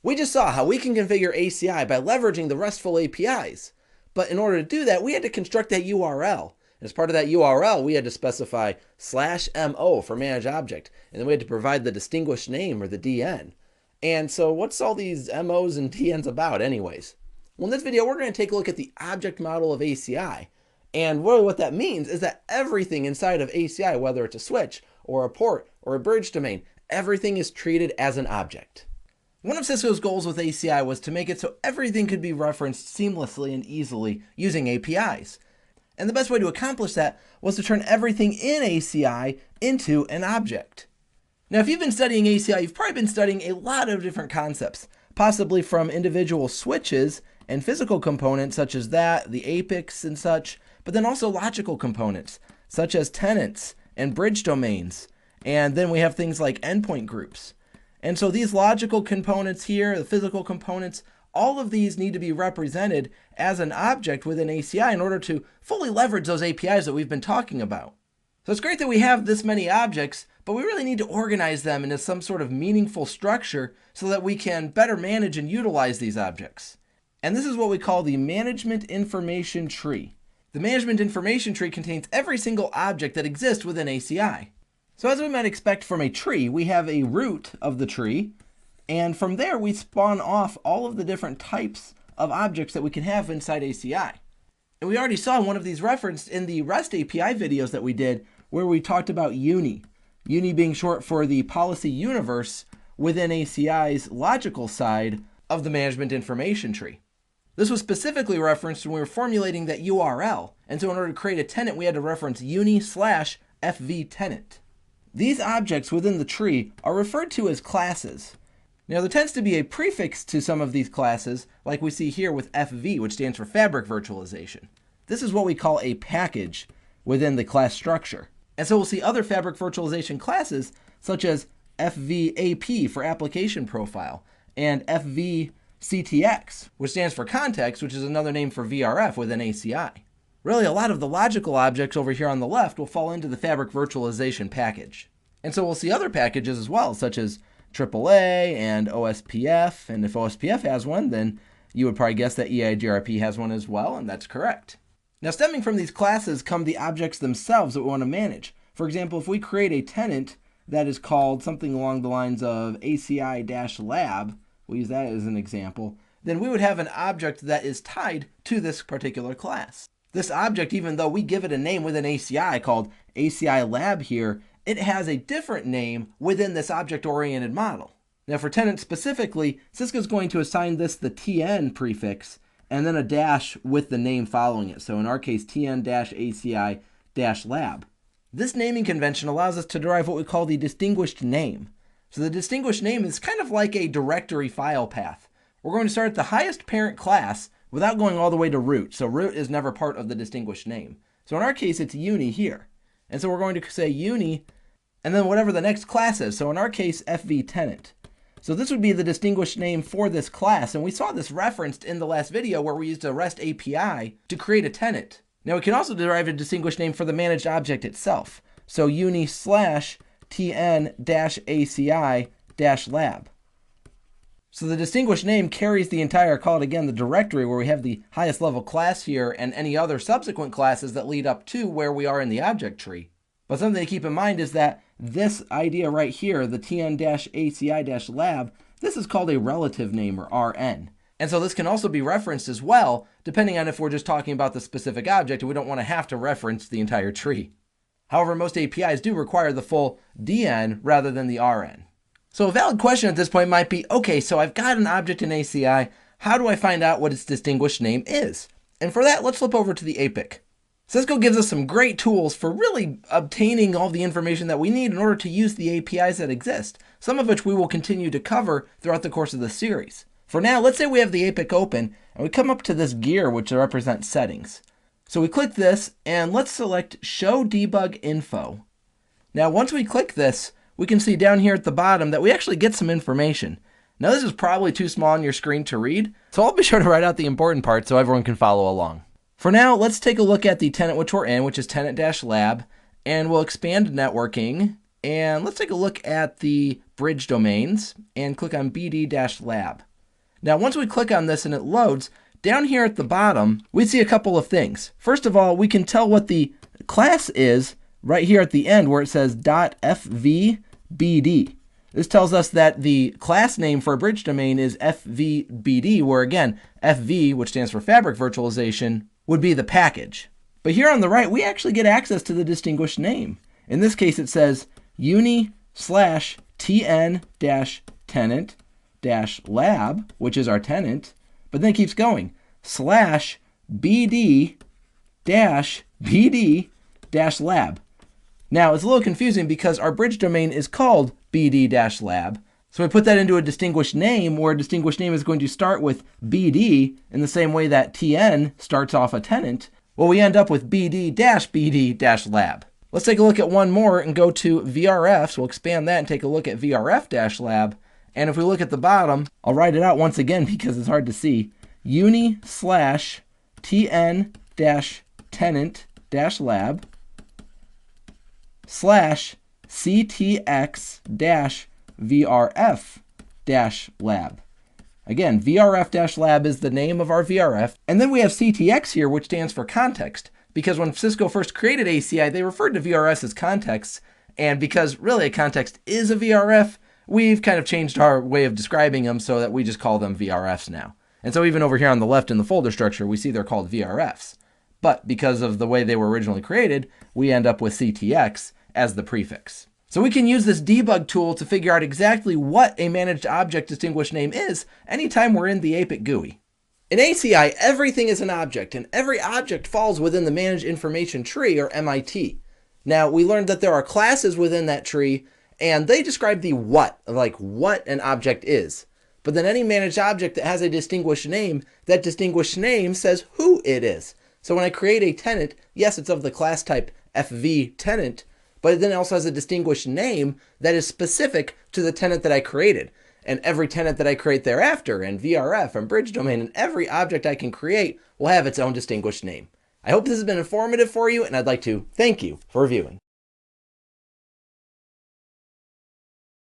We just saw how we can configure ACI by leveraging the RESTful APIs. But in order to do that, we had to construct that URL. As part of that URL, we had to specify /mo for manage object, and then we had to provide the distinguished name, or the DN. And so what's all these MOs and DNs about anyways? Well, in this video, we're going to take a look at the object model of ACI. And really what that means is that everything inside of ACI, whether it's a switch or a port or a bridge domain, everything is treated as an object. One of Cisco's goals with ACI was to make it so everything could be referenced seamlessly and easily using APIs. And the best way to accomplish that was to turn everything in ACI into an object. Now, if you've been studying ACI, you've probably been studying a lot of different concepts, possibly from individual switches and physical components such as that, the apex and such, but then also logical components such as tenants and bridge domains. And then we have things like endpoint groups. And so these logical components here, the physical components, all of these need to be represented as an object within ACI in order to fully leverage those APIs that we've been talking about. So it's great that we have this many objects, but we really need to organize them into some sort of meaningful structure so that we can better manage and utilize these objects. And this is what we call the management information tree. The management information tree contains every single object that exists within ACI. So as we might expect from a tree, we have a root of the tree, and from there we spawn off all of the different types of objects that we can have inside ACI. And we already saw one of these referenced in the REST API videos that we did, where we talked about UNI. UNI being short for the policy universe within ACI's logical side of the management information tree. This was specifically referenced when we were formulating that URL, and so in order to create a tenant, we had to reference uni/fv tenant. These objects within the tree are referred to as classes. Now, there tends to be a prefix to some of these classes, like we see here with FV, which stands for Fabric Virtualization. This is what we call a package within the class structure. And so we'll see other Fabric Virtualization classes, such as FVAP for Application Profile, and FVCTX, which stands for Context, which is another name for VRF within ACI. Really, a lot of the logical objects over here on the left will fall into the Fabric Virtualization package. And so we'll see other packages as well, such as AAA and OSPF, and if OSPF has one, then you would probably guess that EIGRP has one as well, and that's correct. Now, stemming from these classes come the objects themselves that we want to manage. For example, if we create a tenant that is called something along the lines of ACI-lab, we'll use that as an example, then we would have an object that is tied to this particular class. This object, even though we give it a name within ACI called ACI lab here, it has a different name within this object-oriented model. Now for tenant specifically, Cisco is going to assign this the TN prefix and then a dash with the name following it. So in our case, TN-ACI-lab. This naming convention allows us to derive what we call the distinguished name. So the distinguished name is kind of like a directory file path. We're going to start at the highest parent class without going all the way to root. So root is never part of the distinguished name. So in our case, it's uni here. And so we're going to say uni and then whatever the next class is. So in our case, FV tenant. So this would be the distinguished name for this class. And we saw this referenced in the last video where we used a REST API to create a tenant. Now we can also derive a distinguished name for the managed object itself. So uni/TN-ACI-lab. So the distinguished name carries the entire, call it again, the directory where we have the highest level class here and any other subsequent classes that lead up to where we are in the object tree. But something to keep in mind is that this idea right here, the TN-ACI-lab, this is called a relative name, or RN. And so this can also be referenced as well, depending on if we're just talking about the specific object and we don't want to have to reference the entire tree. However, most APIs do require the full DN rather than the RN. So a valid question at this point might be, okay, so I've got an object in ACI, how do I find out what its distinguished name is? And for that, let's flip over to the APIC. Cisco gives us some great tools for really obtaining all the information that we need in order to use the APIs that exist, some of which we will continue to cover throughout the course of this series. For now, let's say we have the APIC open and we come up to this gear which represents settings. So we click this and let's select Show Debug Info. Now once we click this, we can see down here at the bottom that we actually get some information. Now this is probably too small on your screen to read, so I'll be sure to write out the important parts so everyone can follow along. For now, let's take a look at the tenant which we're in, which is tenant-lab, and we'll expand networking, and let's take a look at the bridge domains and click on BD-lab. Now, once we click on this and it loads, down here at the bottom, we see a couple of things. First of all, we can tell what the class is right here at the end where it says .fvbd. This tells us that the class name for a bridge domain is fvbd, where again, fv, which stands for fabric virtualization, would be the package. But here on the right, we actually get access to the distinguished name. In this case, it says uni/tn-tenant-lab, which is our tenant, but then it keeps going, /bd-bd-lab. Now, it's a little confusing because our bridge domain is called bd-lab. So we put that into a distinguished name where a distinguished name is going to start with bd in the same way that tn starts off a tenant. Well, we end up with bd-bd-lab. Let's take a look at one more and go to VRF. So we'll expand that and take a look at VRF-lab. And if we look at the bottom, I'll write it out once again because it's hard to see. uni/tn-tenant-lab /CTX-VRF-lab. Again, VRF-lab is the name of our VRF. And then we have CTX here, which stands for context. Because when Cisco first created ACI, they referred to VRFs as contexts. And because really a context is a VRF, we've kind of changed our way of describing them so that we just call them VRFs now. And so even over here on the left in the folder structure, we see they're called VRFs. But because of the way they were originally created, we end up with CTX as the prefix. So we can use this debug tool to figure out exactly what a managed object distinguished name is anytime we're in the APIC GUI. In ACI, everything is an object, and every object falls within the Managed Information Tree, or MIT. Now, we learned that there are classes within that tree, and they describe the what, like what an object is. But then any managed object that has a distinguished name, that distinguished name says who it is. So when I create a tenant, yes, it's of the class type FV tenant, but it then also has a distinguished name that is specific to the tenant that I created. And every tenant that I create thereafter, and VRF and bridge domain, and every object I can create will have its own distinguished name. I hope this has been informative for you, and I'd like to thank you for viewing.